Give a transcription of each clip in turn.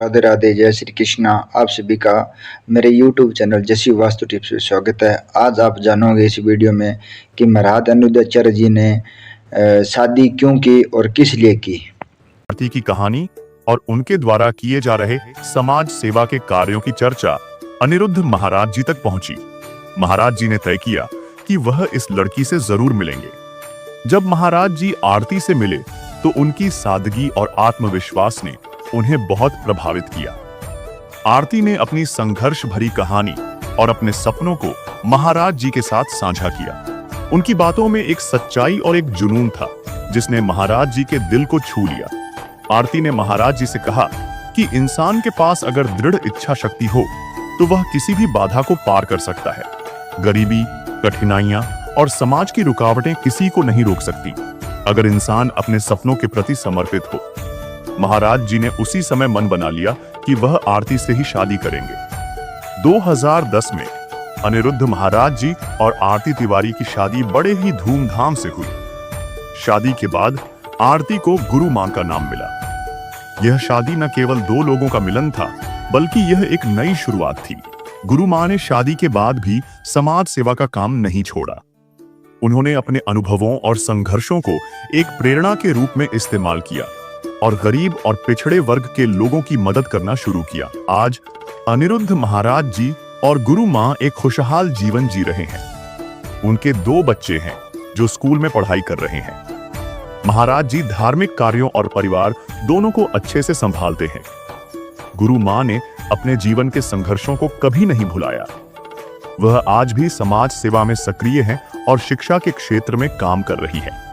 राधे राधे, जय श्री कृष्णा। आप सभी का मेरे YouTube चैनल जसी वास्तु टिप्स में स्वागत है। आज आप जानोगे इस वीडियो में कि महाराज अनिरुद्धाचार्य जी ने शादी क्यों की और किस लिए की। आरती की कहानी और उनके द्वारा किए जा रहे समाज सेवा के कार्यों की चर्चा अनिरुद्ध महाराज जी तक पहुंची। महाराज जी ने तय किया कि वह इस लड़की से जरूर मिलेंगे। जब महाराज जी आरती से मिले तो उनकी सादगी और आत्मविश्वास ने उन्हें बहुत प्रभावित किया। आरती ने अपनी संघर्ष भरी कहानी और अपने सपनों को महाराज जी के साथ साझा किया। उनकी बातों में एक सच्चाई और एक जुनून था जिसने महाराज जी के दिल को छू लिया। आरती ने महाराज जी से कहा कि इंसान के पास अगर दृढ़ इच्छा शक्ति हो तो वह किसी भी बाधा को पार कर सकता है। गरीबी, कठिनाइयां और समाज की रुकावटें किसी को नहीं रोक सकती अगर इंसान अपने सपनों के प्रति समर्पित हो। महाराज जी ने उसी समय मन बना लिया कि वह आरती से ही शादी करेंगे। 2010 में अनिरुद्ध महाराज जी और आरती तिवारी की शादी बड़े ही धूमधाम से हुई। शादी के बाद आरती को गुरु मां का नाम मिला। यह शादी न केवल दो लोगों का मिलन था बल्कि यह एक नई शुरुआत थी। गुरु मां ने शादी के बाद भी समाज सेवा का काम नहीं छोड़ा। उन्होंने अपने अनुभवों और संघर्षों को एक प्रेरणा के रूप में इस्तेमाल किया और गरीब और पिछड़े वर्ग के लोगों की मदद करना शुरू किया। आज अनिरुद्ध महाराज जी और गुरु मां एक खुशहाल जीवन जी रहे हैं। उनके 2 बच्चे हैं जो स्कूल में पढ़ाई कर रहे हैं। महाराज जी धार्मिक कार्यों और परिवार दोनों को अच्छे से संभालते हैं। गुरु मां ने अपने जीवन के संघर्षों को कभी नहीं भुलाया। वह आज भी समाज सेवा में सक्रिय हैं और शिक्षा के क्षेत्र में काम कर रही है।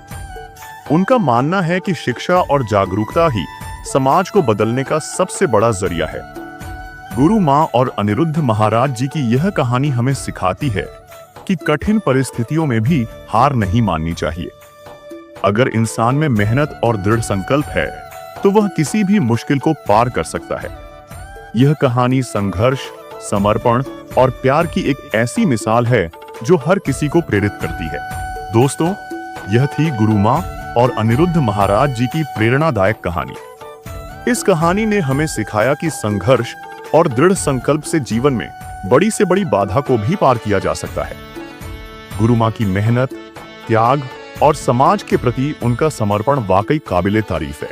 उनका मानना है कि शिक्षा और जागरूकता ही समाज को बदलने का सबसे बड़ा जरिया है। गुरु मां और अनिरुद्ध महाराज जी की यह कहानी हमें सिखाती है कि कठिन परिस्थितियों में भी हार नहीं माननी चाहिए। अगर इंसान में मेहनत और दृढ़ संकल्प है तो वह किसी भी मुश्किल को पार कर सकता है। यह कहानी संघर्ष, समर्पण और प्यार की एक ऐसी मिसाल है जो हर किसी को प्रेरित करती है। दोस्तों, यह थी गुरु मां और अनिरुद्ध महाराज जी की प्रेरणादायक कहानी। इस कहानी ने हमें सिखाया कि संघर्ष और दृढ़ संकल्प से जीवन में बड़ी से बड़ी बाधा को भी पार किया जा सकता है। गुरु मां की मेहनत, त्याग और समाज के प्रति उनका समर्पण वाकई काबिले तारीफ है।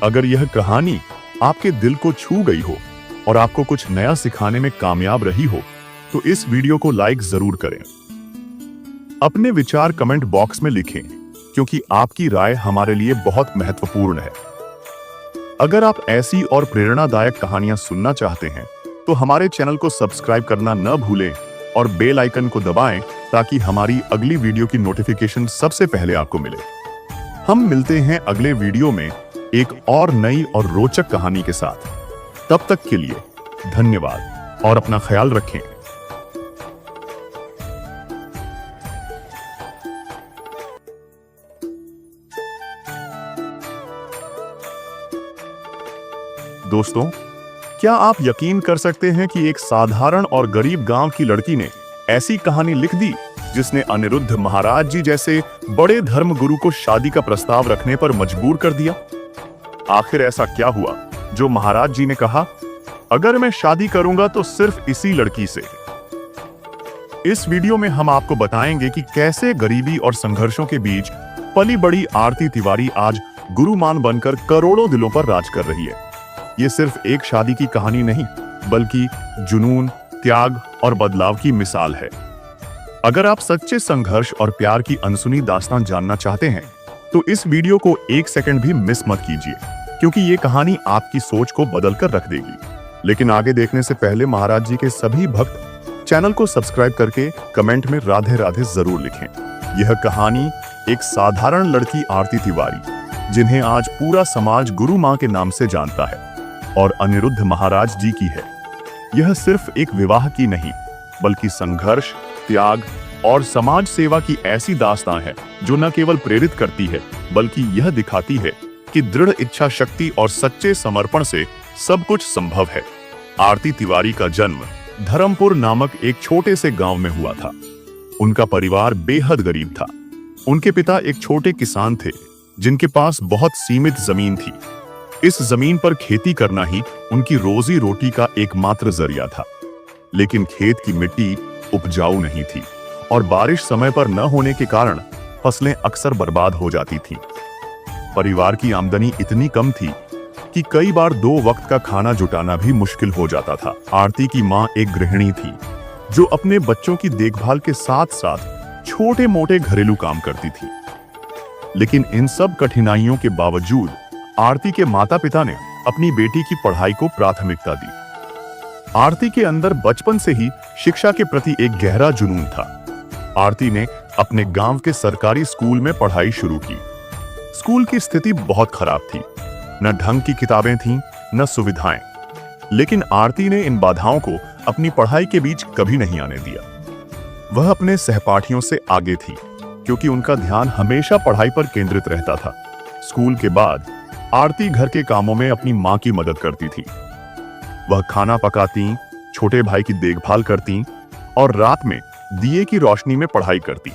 अगर यह कहानी आपके दिल को छू गई हो और आपको कुछ नया सिखाने में कामयाब रही हो तो इस वीडियो को लाइक जरूर करें। अपने विचार कमेंट बॉक्स में लिखें क्योंकि आपकी राय हमारे लिए बहुत महत्वपूर्ण है। अगर आप ऐसी और प्रेरणादायक कहानियां सुनना चाहते हैं तो हमारे चैनल को सब्सक्राइब करना न भूलें और बेल आइकन को दबाएं ताकि हमारी अगली वीडियो की नोटिफिकेशन सबसे पहले आपको मिले। हम मिलते हैं अगले वीडियो में एक और नई और रोचक कहानी के साथ। तब तक के लिए धन्यवाद और अपना ख्याल रखें। दोस्तों, क्या आप यकीन कर सकते हैं कि एक साधारण और गरीब गांव की लड़की ने ऐसी कहानी लिख दी जिसने अनिरुद्ध महाराज जी जैसे बड़े धर्मगुरु को शादी का प्रस्ताव रखने पर मजबूर कर दिया। आखिर ऐसा क्या हुआ जो महाराज जी ने कहा, अगर मैं शादी करूंगा तो सिर्फ इसी लड़की से। इस वीडियो में हम आपको बताएंगे कि कैसे गरीबी और संघर्षों के बीच पली बड़ी आरती तिवारी आज गुरुमान बनकर करोड़ों दिलों पर राज कर रही है। ये सिर्फ एक शादी की कहानी नहीं बल्कि जुनून, त्याग और बदलाव की मिसाल है। अगर आप सच्चे संघर्ष और प्यार की अनसुनी दास्तान जानना चाहते हैं तो इस वीडियो को 1 सेकंड भी मिस मत कीजिए क्योंकि ये कहानी आपकी सोच को बदल कर रख देगी। लेकिन आगे देखने से पहले महाराज जी के सभी भक्त चैनल को सब्सक्राइब करके कमेंट में राधे राधे जरूर लिखें। यह कहानी एक साधारण लड़की आरती तिवारी, जिन्हें आज पूरा समाज गुरु मां के नाम से जानता है, और अनिरुद्ध महाराज जी की है। यह सिर्फ एक विवाह की नहीं बल्कि संघर्ष, त्याग और समाज सेवा की ऐसी दास्तान है जो न केवल प्रेरित करती है बल्कि यह दिखाती है कि दृढ़ इच्छा शक्ति और सच्चे समर्पण से सब कुछ संभव है। आरती तिवारी का जन्म धर्मपुर नामक एक छोटे से गांव में हुआ था। उनका परिवार बेहद गरीब था। उनके पिता एक छोटे किसान थे जिनके पास बहुत सीमित जमीन थी। इस जमीन पर खेती करना ही उनकी रोजी रोटी का एकमात्र जरिया था। लेकिन खेत की मिट्टी उपजाऊ नहीं थी और बारिश समय पर न होने के कारण फसलें अक्सर बर्बाद हो जाती थीं। परिवार की आमदनी इतनी कम थी कि कई बार 2 वक्त का खाना जुटाना भी मुश्किल हो जाता था। आरती की मां एक गृहिणी थी जो अपने बच्चों की देखभाल के साथ साथ छोटे मोटे घरेलू काम करती थी। लेकिन इन सब कठिनाइयों के बावजूद आरती के माता पिता ने अपनी बेटी की पढ़ाई को प्राथमिकता दी। आरती के अंदर बचपन से ही शिक्षा के प्रति एक गहरा जुनून था। आरती ने अपने गांव के सरकारी स्कूल में पढ़ाई शुरू की। स्कूल की स्थिति बहुत खराब थी, न ढंग की किताबें थीं, न सुविधाएं। लेकिन आरती ने इन बाधाओं को अपनी पढ़ाई के बीच कभी नहीं आने दिया। वह अपने सहपाठियों से आगे थी क्योंकि उनका ध्यान हमेशा पढ़ाई पर केंद्रित रहता था। स्कूल के बाद आरती घर के कामों में अपनी मां की मदद करती थी। वह खाना पकाती, छोटे भाई की देखभाल करती और रात में दिए की रोशनी में पढ़ाई करती।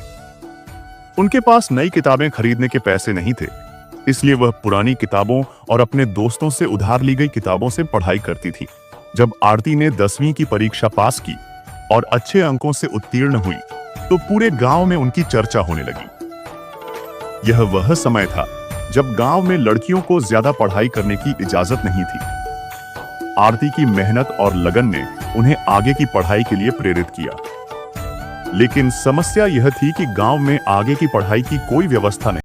उनके पास नई किताबें खरीदने के पैसे नहीं थे, इसलिए वह पुरानी किताबों और अपने दोस्तों से उधार ली गई किताबों से पढ़ाई करती थी। जब आरती ने 10वीं की परीक्षा पास की और अच्छे अंकों से उत्तीर्ण हुई तो पूरे गांव में उनकी चर्चा होने लगी। यह वह समय था जब गांव में लड़कियों को ज्यादा पढ़ाई करने की इजाजत नहीं थी। आरती की मेहनत और लगन ने उन्हें आगे की पढ़ाई के लिए प्रेरित किया। लेकिन समस्या यह थी कि गांव में आगे की पढ़ाई की कोई व्यवस्था नहीं।